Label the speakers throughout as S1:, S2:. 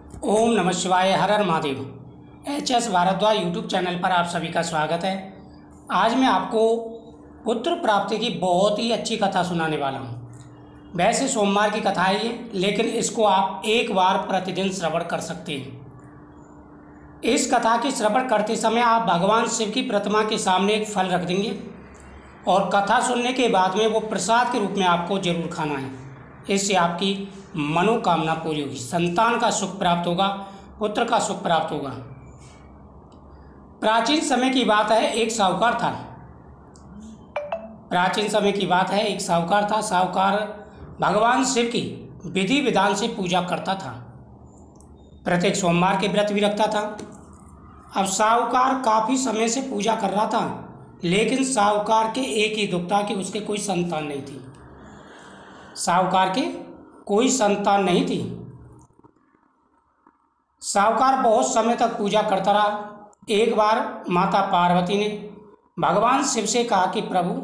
S1: ओम नमः शिवाय। हर हर Mahadev. HS Bhardwaj YouTube channel पर आप सभी का स्वागत है। आज मैं आपको पुत्र प्राप्ति की बहुत ही अच्छी कथा सुनाने वाला हूँ। वैसे सोमवार की कथा है ये, लेकिन इसको आप एक बार प्रतिदिन श्रवण कर सकते हैं। इस कथा की श्रवण करते समय आप भगवान शिव की प्रतिमा के सामने एक फल रख देंगे और कथा सुनने के बाद में वो प्रसाद के रूप में आपको जरूर खाना है। इससे आपकी मनोकामना पूरी होगी, संतान का सुख प्राप्त होगा, पुत्र का सुख प्राप्त होगा। प्राचीन समय की बात है, एक साहूकार था। प्राचीन समय की बात है, एक साहूकार था। साहूकार भगवान शिव की विधि विधान से पूजा करता था, प्रत्येक सोमवार के व्रत भी रखता था। अब साहूकार काफ़ी समय से पूजा कर रहा था, लेकिन साहूकार के एक ही दुख था कि उसके कोई संतान नहीं थी। साहूकार के कोई संतान नहीं थी। साहूकार बहुत समय तक पूजा करता रहा। एक बार माता पार्वती ने भगवान शिव से कहा कि प्रभु,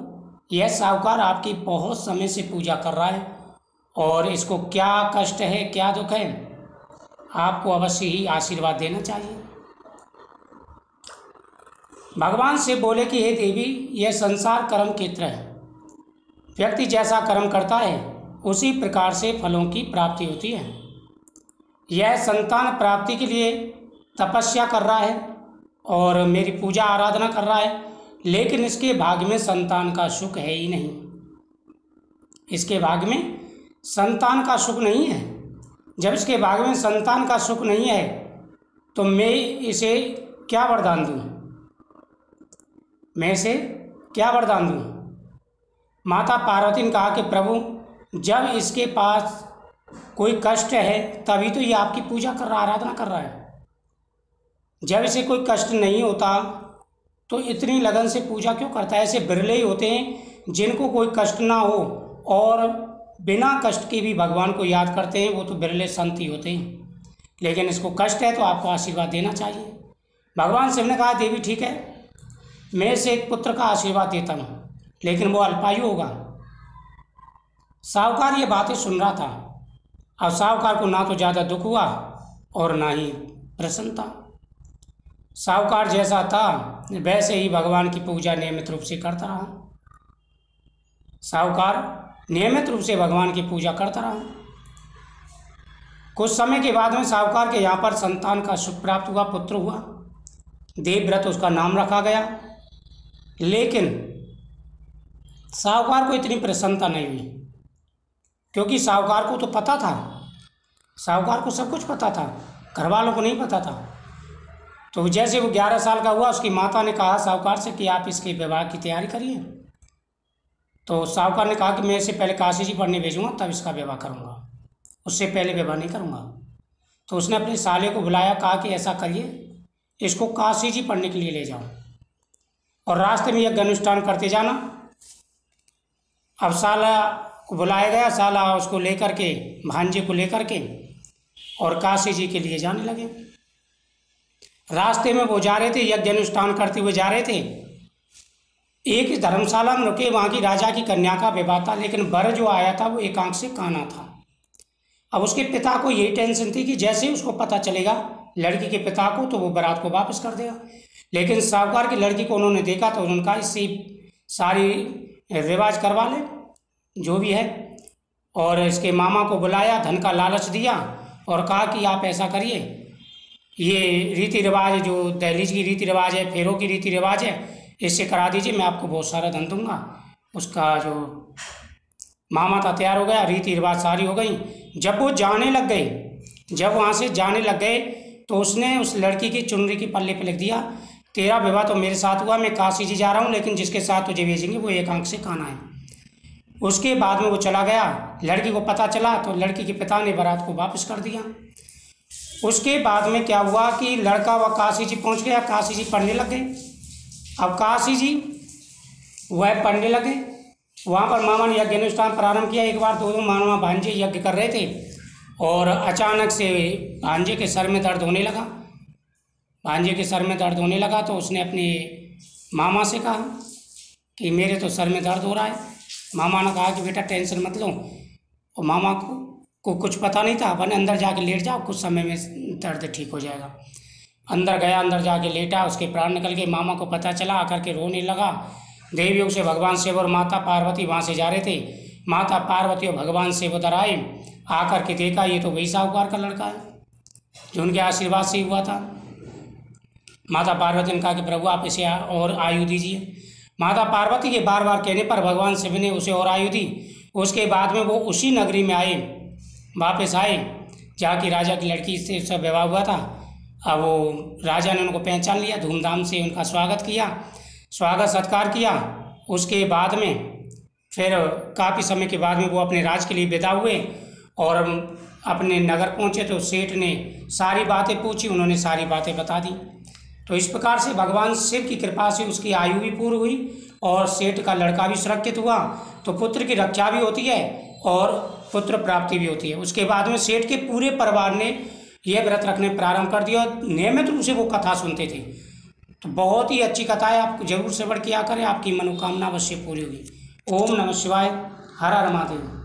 S1: यह साहूकार आपकी बहुत समय से पूजा कर रहा है और इसको क्या कष्ट है, क्या दुख है, आपको अवश्य ही आशीर्वाद देना चाहिए। भगवान शिव बोले कि हे देवी, यह संसार कर्म क्षेत्र है। व्यक्ति जैसा कर्म करता है उसी प्रकार से फलों की प्राप्ति होती है। यह संतान प्राप्ति के लिए तपस्या कर रहा है और मेरी पूजा आराधना कर रहा है, लेकिन इसके भाग्य में संतान का सुख है ही नहीं। इसके भाग्य में संतान का सुख नहीं है। जब इसके भाग्य में संतान का सुख नहीं है तो मैं इसे क्या वरदान दूँ? मैं इसे क्या वरदान दूँ? माता पार्वती ने कहा कि प्रभु, जब इसके पास कोई कष्ट है तभी तो ये आपकी पूजा कर रहा, आराधना कर रहा है। जब इसे कोई कष्ट नहीं होता तो इतनी लगन से पूजा क्यों करता है? ऐसे बिरले ही होते हैं जिनको कोई कष्ट ना हो और बिना कष्ट के भी भगवान को याद करते हैं, वो तो बिरले संत ही होते हैं। लेकिन इसको कष्ट है तो आपको आशीर्वाद देना चाहिए। भगवान शिव ने कहा, देवी ठीक है, मैं इसे एक पुत्र का आशीर्वाद देता हूँ, लेकिन वो अल्पायु होगा। साहूकार ये बातें सुन रहा था। अब साहूकार को ना तो ज़्यादा दुख हुआ और ना ही प्रसन्नता। साहूकार जैसा था वैसे ही भगवान की पूजा नियमित रूप से करता रहा। साहूकार नियमित रूप से भगवान की पूजा करता रहा। कुछ समय के बाद में साहूकार के यहाँ पर संतान का सुख प्राप्त हुआ, पुत्र हुआ। देवव्रत उसका नाम रखा गया। लेकिन साहूकार को इतनी प्रसन्नता नहीं हुई, क्योंकि साहूकार को तो पता था, साहूकार को सब कुछ पता था, घर वालों को नहीं पता था। तो जैसे वो 11 साल का हुआ, उसकी माता ने कहा साहूकार से कि आप इसके विवाह की तैयारी करिए। तो साहूकार ने कहा कि मैं इसे पहले काशी जी पढ़ने भेजूँगा, तब इसका विवाह करूँगा, उससे पहले विवाह नहीं करूँगा। तो उसने अपने साले को बुलाया, कहा कि ऐसा करिए, इसको काशी जी पढ़ने के लिए ले जाओ और रास्ते में यज्ञ अनुष्ठान करते जाना। अब साला को बुलाया गया। साला उसको लेकर के, भांजे को लेकर के, और काशी जी के लिए जाने लगे। रास्ते में वो जा रहे थे, यज्ञ अनुष्ठान करते हुए जा रहे थे। एक धर्मशाला में रुके, वहाँ की राजा की कन्या का विवाह था, लेकिन वर जो आया था वो एक आंख से काना था। अब उसके पिता को यही टेंशन थी कि जैसे ही उसको पता चलेगा लड़की के पिता को, तो वो बारात को वापस कर देगा। लेकिन साहूकार की लड़की को उन्होंने देखा तो उन्होंने कहा इससे सारी रिवाज करवा ले जो भी है, और इसके मामा को बुलाया, धन का लालच दिया और कहा कि आप ऐसा करिए, ये रीति रिवाज जो दहलीज की रीति रिवाज है, फेरों की रीति रिवाज है, इससे करा दीजिए, मैं आपको बहुत सारा धन दूंगा। उसका जो मामा था तैयार हो गया, रीति रिवाज सारी हो गई। जब वो जाने लग गए, जब वहाँ से जाने लग गए तो उसने उस लड़की की चुनरी की पल्ले पे लिख दिया, तेरा विवाह तो मेरे साथ हुआ, मैं काशी जी जा रहा हूँ, लेकिन जिसके साथ तुझे भेजेंगे वो एक आंख से काना है। उसके बाद में वो चला गया। लड़की को पता चला तो लड़की के पिता ने बारात को वापस कर दिया। उसके बाद में क्या हुआ कि लड़का वह काशी जी पहुंच गया, काशी जी पढ़ने लग गए। अब काशी जी वह पढ़ने लगे, वहाँ पर मामा ने यज्ञ अनुष्ठान प्रारंभ किया। एक बार दो मामा भांजे यज्ञ कर रहे थे और अचानक से भांजे के सर में दर्द होने लगा। भांजे के सर में दर्द होने लगा तो उसने अपने मामा से कहा कि मेरे तो सर में दर्द हो रहा है। मामा ने कहा कि बेटा टेंशन मत लो, और मामा को को कुछ पता नहीं था। अपन अंदर जाके लेट जाओ, कुछ समय में दर्द ठीक हो जाएगा। अंदर गया, अंदर जाके लेटा, उसके प्राण निकल गए। मामा को पता चला, आकर के रोने लगा। देवयोग से भगवान शिव और माता पार्वती वहाँ से जा रहे थे। माता पार्वती और भगवान शिव उधर आए, आकर के देखा ये तो वही साहूकार का लड़का है जो उनके आशीर्वाद से हुआ था। माता पार्वती ने कहा कि प्रभु आप इसे और आयु दीजिए। माता पार्वती के बार बार कहने पर भगवान शिव ने उसे और आयु दी। उसके बाद में वो उसी नगरी में आए, वापस आए जहाँ की राजा की लड़की से सब विवाह हुआ था। अब वो राजा ने उनको पहचान लिया, धूमधाम से उनका स्वागत किया, स्वागत सत्कार किया। उसके बाद में फिर काफ़ी समय के बाद में वो अपने राज के लिए विदा हुए और अपने नगर पहुँचे तो सेठ ने सारी बातें पूछी, उन्होंने सारी बातें बता दी। तो इस प्रकार से भगवान शिव की कृपा से उसकी आयु भी पूरी हुई और सेठ का लड़का भी सुरक्षित हुआ। तो पुत्र की रक्षा भी होती है और पुत्र प्राप्ति भी होती है। उसके बाद में सेठ के पूरे परिवार ने यह व्रत रखने प्रारंभ कर दिया और नियमित रूप से वो कथा सुनते थे। तो बहुत ही अच्छी कथा है, आप जरूर श्रवण किया करें, आपकी मनोकामना अवश्य पूरी होगी। ओम नमः शिवाय। हर हर महादेव।